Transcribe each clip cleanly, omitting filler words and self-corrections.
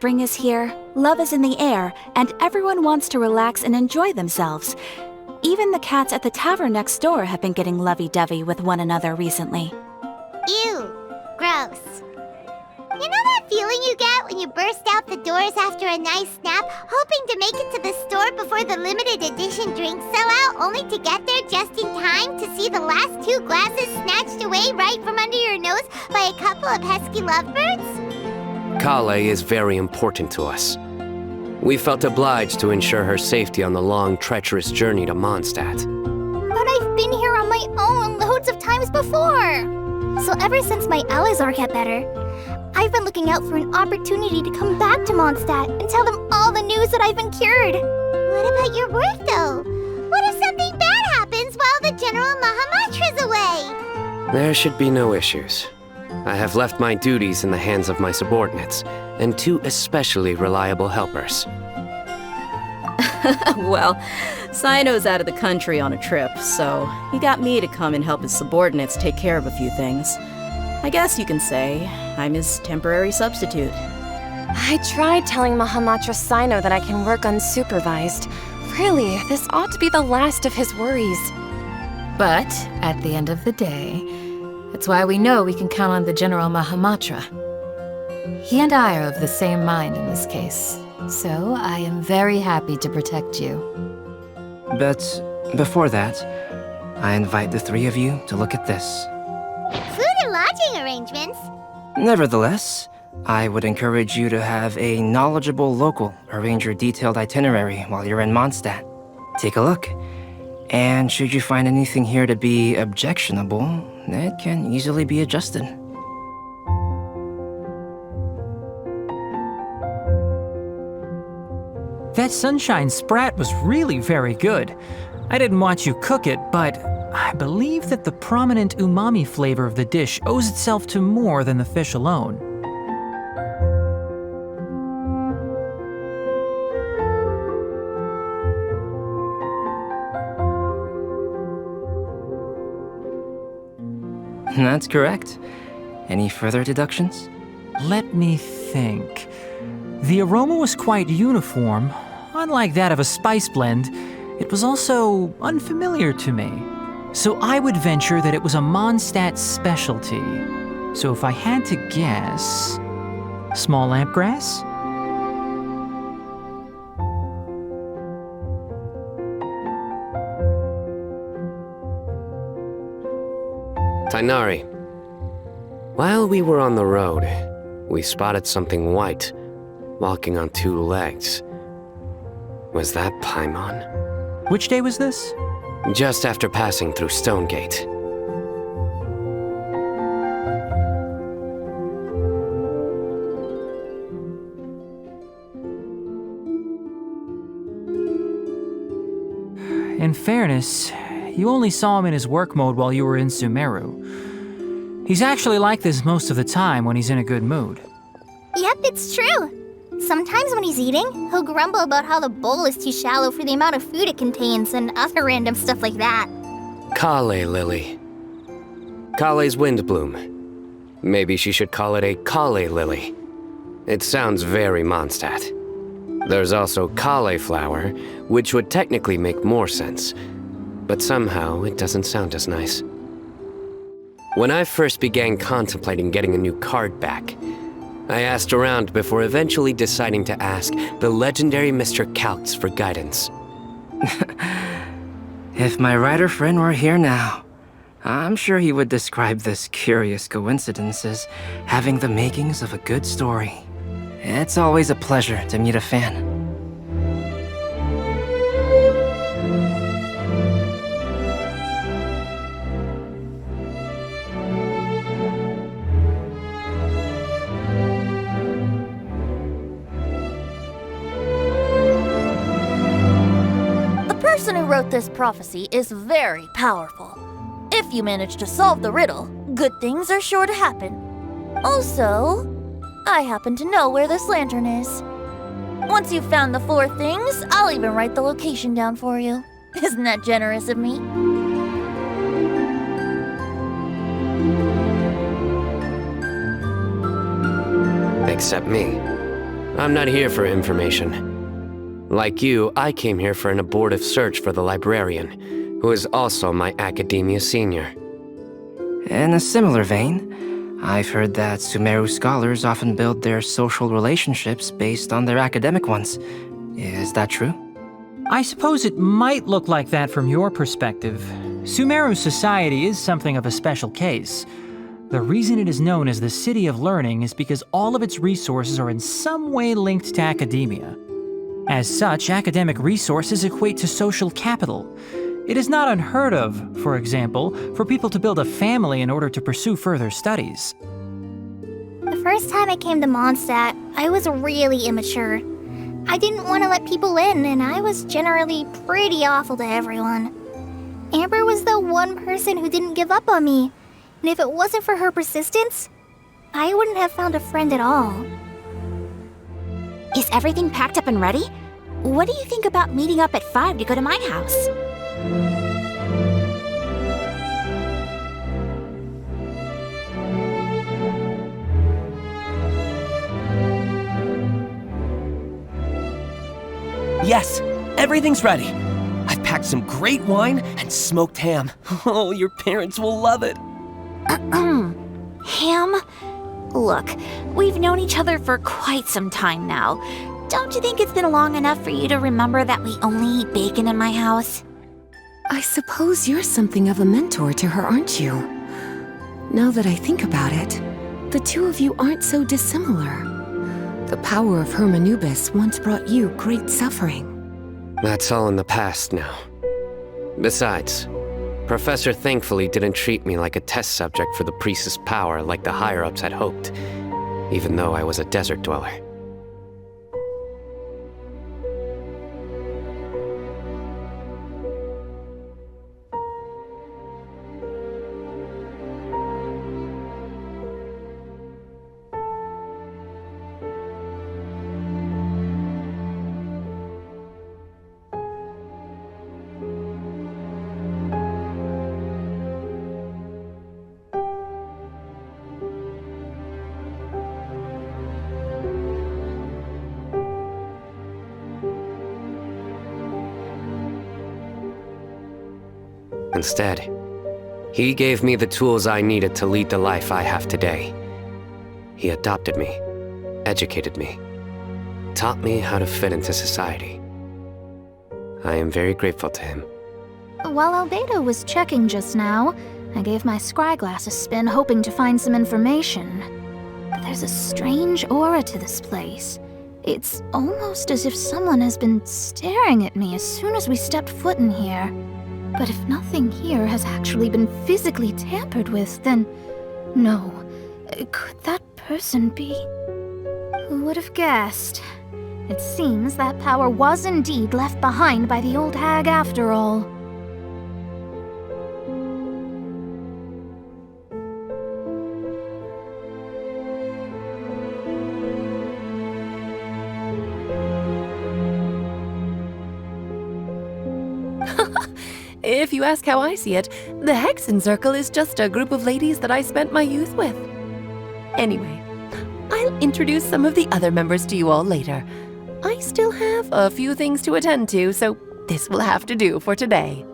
spring is here, love is in the air, and everyone wants to relax and enjoy themselves. Even the cats at the tavern next door have been getting lovey-dovey with one another recently. Ew. Gross. You know that feeling you get when you burst out the doors after a nice nap, hoping to make it to the store before the limited edition drinks sell out, only to get there just in time to see the last 2 glasses snatched away right from under your nose by a couple of pesky lovebirds? Collei is very important to us. We felt obliged to ensure her safety on the long, treacherous journey to Mondstadt. But I've been here on my own loads of times before! So ever since my Eleazar got better, I've been looking out for an opportunity to come back to Mondstadt and tell them all the news that I've been cured. What about your work, though? What if something bad happens while the General Mahamatra's away? There should be no issues. I have left my duties in the hands of my subordinates, and 2 especially reliable helpers. Well, Cyno's out of the country on a trip, so he got me to come and help his subordinates take care of a few things. I guess you can say I'm his temporary substitute. I tried telling Mahamatra Cyno that I can work unsupervised. Really, this ought to be the last of his worries. But at the end of the day, that's why we know we can count on the General Mahamatra. He and I are of the same mind in this case, so I am very happy to protect you. But before that, I invite the 3 of you to look at this. Food and lodging arrangements? Nevertheless, I would encourage you to have a knowledgeable local arrange your detailed itinerary while you're in Mondstadt. Take a look, and should you find anything here to be objectionable, it can easily be adjusted. That Sunshine Sprat was really very good. I didn't watch you cook it, but I believe that the prominent umami flavor of the dish owes itself to more than the fish alone. That's correct. Any further deductions? Let me think. The aroma was quite uniform. Unlike that of a spice blend, it was also unfamiliar to me. So I would venture that it was a Mondstadt specialty. So if I had to guess... small lampgrass? Tighnari. While we were on the road, we spotted something white, walking on 2 legs. Was that Paimon? Which day was this? Just after passing through Stonegate. In fairness, you only saw him in his work mode while you were in Sumeru. He's actually like this most of the time when he's in a good mood. Yep, it's true. Sometimes when he's eating, he'll grumble about how the bowl is too shallow for the amount of food it contains and other random stuff like that. Collei lily. Collei's Windblume. Maybe she should call it a Collei lily. It sounds very Mondstadt. There's also Collei flower, which would technically make more sense, but somehow it doesn't sound as nice. When I first began contemplating getting a new card back, I asked around before eventually deciding to ask the legendary Mr. Calx for guidance. If my writer friend were here now, I'm sure he would describe this curious coincidence as having the makings of a good story. It's always a pleasure to meet a fan. The person who wrote this prophecy is very powerful. If you manage to solve the riddle, good things are sure to happen. Also, I happen to know where this lantern is. Once you've found the 4 things, I'll even write the location down for you. Isn't that generous of me? Except me. I'm not here for information. Like you, I came here for an abortive search for the librarian, who is also my academia senior. In a similar vein, I've heard that Sumeru scholars often build their social relationships based on their academic ones. Is that true? I suppose it might look like that from your perspective. Sumeru society is something of a special case. The reason it is known as the City of Learning is because all of its resources are in some way linked to academia. As such, academic resources equate to social capital. It is not unheard of, for example, for people to build a family in order to pursue further studies. The first time I came to Mondstadt, I was really immature. I didn't want to let people in, and I was generally pretty awful to everyone. Amber was the one person who didn't give up on me, and if it wasn't for her persistence, I wouldn't have found a friend at all. Is everything packed up and ready? What do you think about meeting up at 5 to go to my house? Yes, everything's ready. I've packed some great wine and smoked ham. Oh, your parents will love it. Ham? Look, we've known each other for quite some time now. Don't you think it's been long enough for you to remember that we only eat bacon in my house? I suppose you're something of a mentor to her, aren't you? Now that I think about it, the two of you aren't so dissimilar. The power of Hermanubis once brought you great suffering. That's all in the past now. Besides, Professor thankfully didn't treat me like a test subject for the priestess power like the higher-ups had hoped, even though I was a desert dweller. Instead, he gave me the tools I needed to lead the life I have today. He adopted me, educated me, taught me how to fit into society. I am very grateful to him. While Albedo was checking just now, I gave my scryglass a spin hoping to find some information. But there's a strange aura to this place. It's almost as if someone has been staring at me as soon as we stepped foot in here. But if nothing here has actually been physically tampered with, then no. Could that person be? Who would have guessed? It seems that power was indeed left behind by the old hag after all. If you ask how I see it, the Hexenzirkel is just a group of ladies that I spent my youth with. Anyway, I'll introduce some of the other members to you all later. I still have a few things to attend to, so this will have to do for today.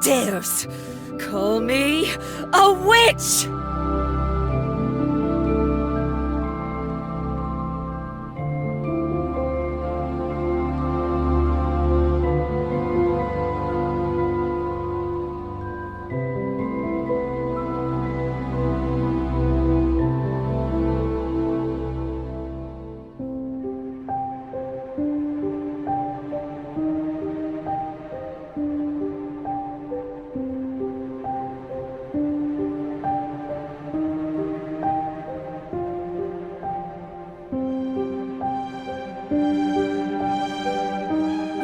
dares call me a witch?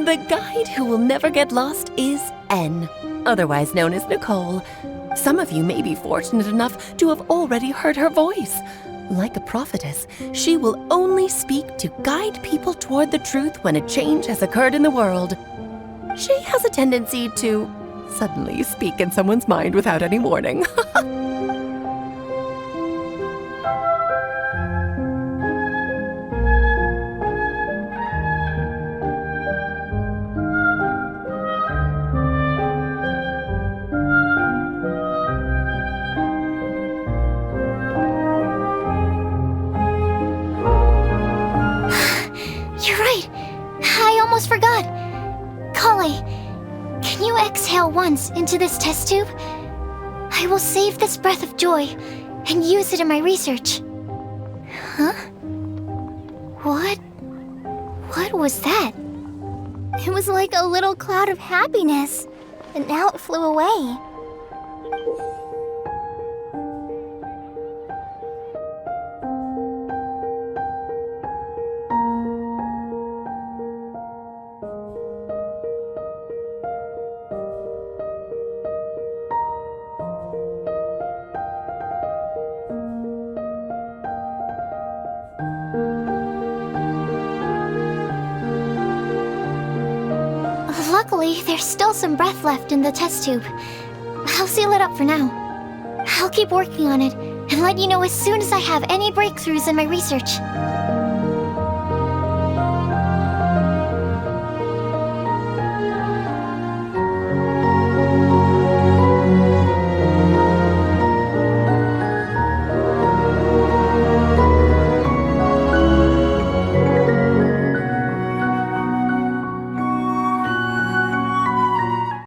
The guide who will never get lost is N, otherwise known as Nicole. Some of you may be fortunate enough to have already heard her voice. Like a prophetess, she will only speak to guide people toward the truth when a change has occurred in the world. She has a tendency to suddenly speak in someone's mind without any warning. You're right. I almost forgot. Collei, can you exhale once into this test tube? I will save this breath of joy and use it in my research. Huh? What was that? It was like a little cloud of happiness, and now it flew away. Luckily, there's still some breath left in the test tube. I'll seal it up for now. I'll keep working on it and let you know as soon as I have any breakthroughs in my research.